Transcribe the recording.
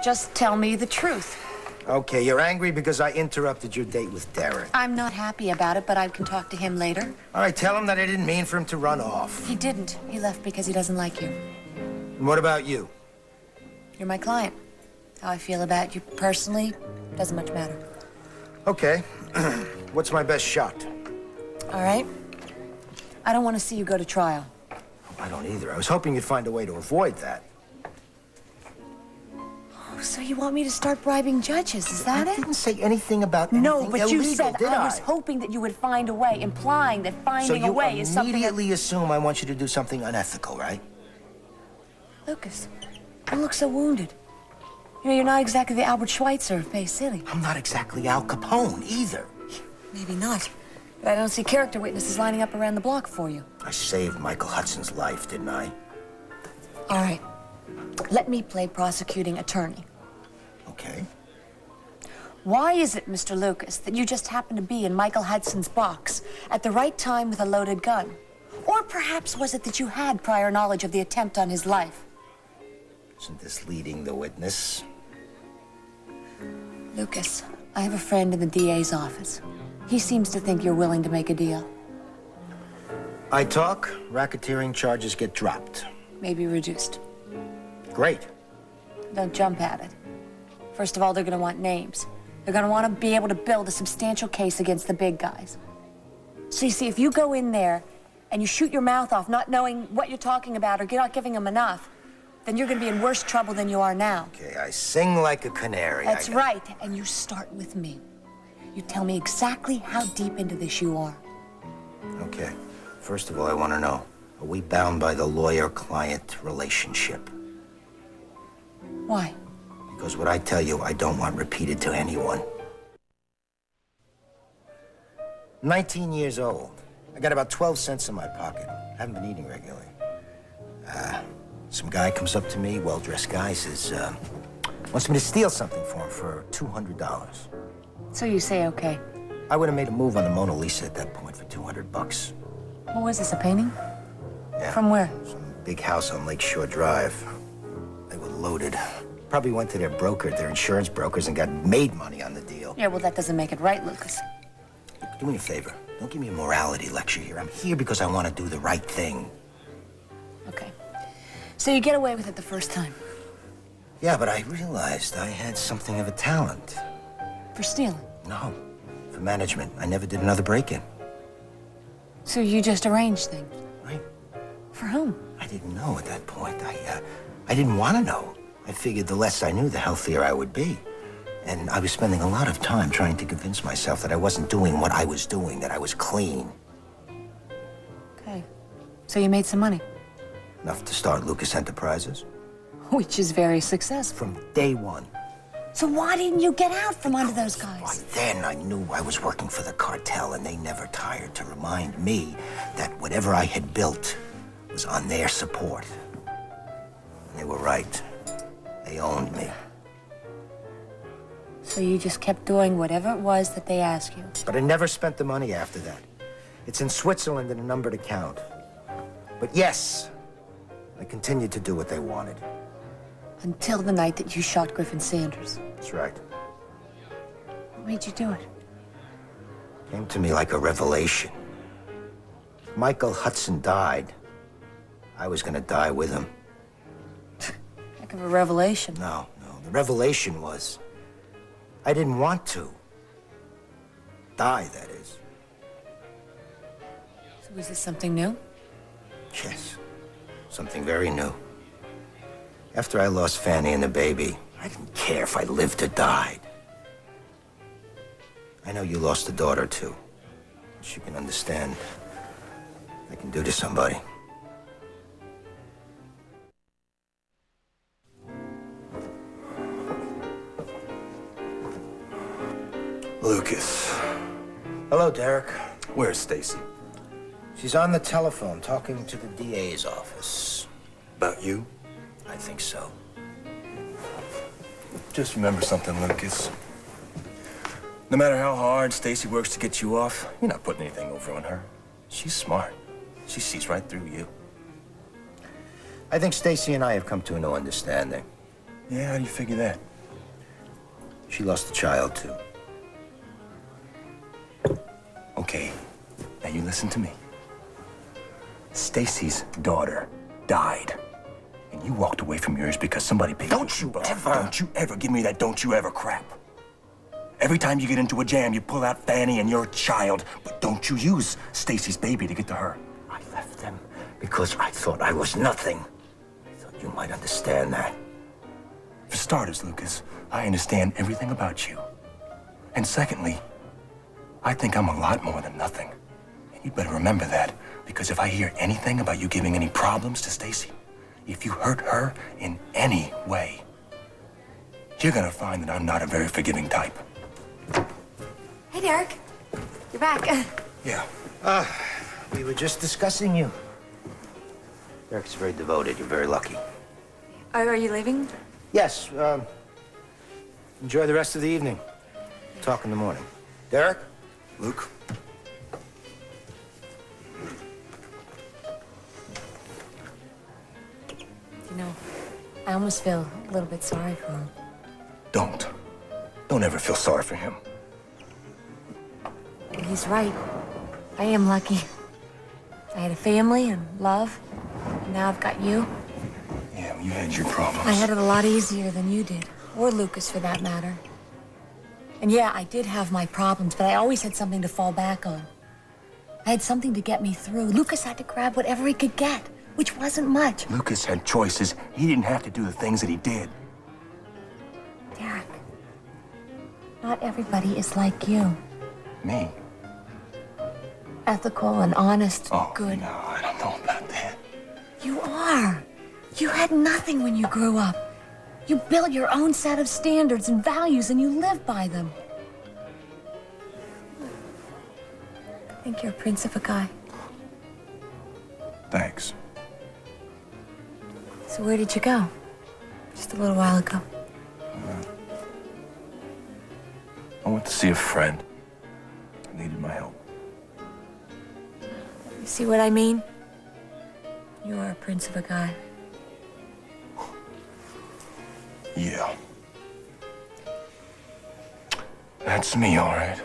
Just tell me the truth. Okay, you're angry because I interrupted your date with Derek. I'm not happy about it, but I can talk to him later. All right, tell him that I didn't mean for him to run off. He didn't. He left because he doesn't like you. And what about you? You're my client. How I feel about you personally doesn't much matter. Okay. What's my best shot? All right. I don't want to see you go to trial. I don't either. I was hoping you'd find a way to avoid that. So you want me to start bribing judges, is that it? I didn't say anything about anything No, but illegal, you said did I was hoping that you would find a way, implying that finding a way is something. So you immediately assume I want you to do something unethical, right? Lucas, don't look so wounded. You know, you're not exactly the Albert Schweitzer of Bay City. I'm not exactly Al Capone, either. Maybe not. But I don't see character witnesses lining up around the block for you. I saved Michael Hudson's life, didn't I? All right. Let me play prosecuting attorney. Okay. Why is it, Mr. Lucas, that you just happened to be in Michael Hudson's box at the right time with a loaded gun? Or perhaps was it that you had prior knowledge of the attempt on his life? Isn't this leading the witness? Lucas, I have a friend in the DA's office. He seems to think you're willing to make a deal. I talk, racketeering charges get dropped. Maybe reduced. Great. Don't jump at it. First of all, they're going to want names. They're going to want to be able to build a substantial case against the big guys. So you see, if you go in there and you shoot your mouth off, not knowing what you're talking about or you're not giving them enough, then you're going to be in worse trouble than you are now. Okay, I sing like a canary. That's right, and you start with me. You tell me exactly how deep into this you are. Okay. First of all, I want to know, are we bound by the lawyer-client relationship? Why? Because what I tell you, I don't want repeated to anyone. 19 years old. I got about 12 cents in my pocket. Haven't been eating regularly. Some guy comes up to me, well-dressed guy, says, wants me to steal something for him for $200. So you say okay. I would have made a move on the Mona Lisa at that point for $200. What was this, a painting? Yeah. From where? Some big house on Lakeshore Drive. They were loaded. Probably went to their broker, their insurance brokers, and got made money on the deal. Yeah, well, that doesn't make it right, Lucas. Look, do me a favor. Don't give me a morality lecture here. I'm here because I want to do the right thing. Okay. So you get away with it the first time. Yeah, but I realized I had something of a talent. For stealing? No, for management. I never did another break-in. So you just arranged things? Right. For whom? I didn't know at that point. I didn't want to know. I figured the less I knew, the healthier I would be. And I was spending a lot of time trying to convince myself that I wasn't doing what I was doing, that I was clean. Okay. So you made some money? Enough to start Lucas Enterprises. Which is very successful. From day one. So why didn't you get out from under those By guys? then, I knew I was working for the cartel, and they never tired to remind me that whatever I had built was on their support. And they were right. They owned me. So you just kept doing whatever it was that they asked you? But I never spent the money after that. It's in Switzerland in a numbered account. But yes, I continued to do what they wanted. Until the night that you shot Griffin Sanders. That's right. What made you do it? Came to me like a revelation. If Michael Hudson died, I was gonna die with him. Heck of a revelation. No. The revelation was, I didn't want to. Die, that is. So was this something new? Yes, something very new. After I lost Fanny and the baby, I didn't care if I lived or died. I know you lost a daughter, too. Which you can understand. I can do to somebody. Lucas. Hello, Derek. Where's Stacey? She's on the telephone talking to the DA's office. About you? I think so. Just remember something, Lucas. No matter how hard Stacey works to get you off, you're not putting anything over on her. She's smart. She sees right through you. I think Stacey and I have come to a new understanding. Yeah, how do you figure that? she lost a child, too. Okay, now you listen to me. Stacy's daughter died. And you walked away from yours because somebody paid Don't you ever! Don't you ever give me that don't you ever crap. Every time you get into a jam, you pull out Fanny and your child. But don't you use Stacy's baby to get to her. I left them because I thought I was nothing. I thought you might understand that. For starters, Lucas, I understand everything about you. And secondly, I think I'm a lot more than nothing. And you better remember that, because if I hear anything about you giving any problems to Stacey, if you hurt her in any way, you're gonna find that I'm not a very forgiving type. Hey, Derek. You're back. Yeah. We were just discussing you. Derek's very devoted. You're very lucky. Are you leaving? Yes, enjoy the rest of the evening. Talk in the morning. Derek? Luke? You know, I almost feel a little bit sorry for him. Don't. Don't ever feel sorry for him. He's right. I am lucky. I had a family and love, and now I've got you. Yeah, well, you had your problems. I had it a lot easier than you did, or Lucas for that matter. And yeah, I did have my problems, but I always had something to fall back on. I had something to get me through. Lucas had to grab whatever he could get, which wasn't much. Lucas had choices. He didn't have to do the things that he did. Derek, not everybody is like you. Me? Ethical and honest and Oh, good. no, I don't know about that. You are. You had nothing when you grew up. You built your own set of standards and values, and you live by them. I think you're a prince of a guy. Thanks. So where did you go? Just a little while ago. I went to see a friend. I needed my help. You see what I mean? You are a prince of a guy. Yeah. That's me, all right.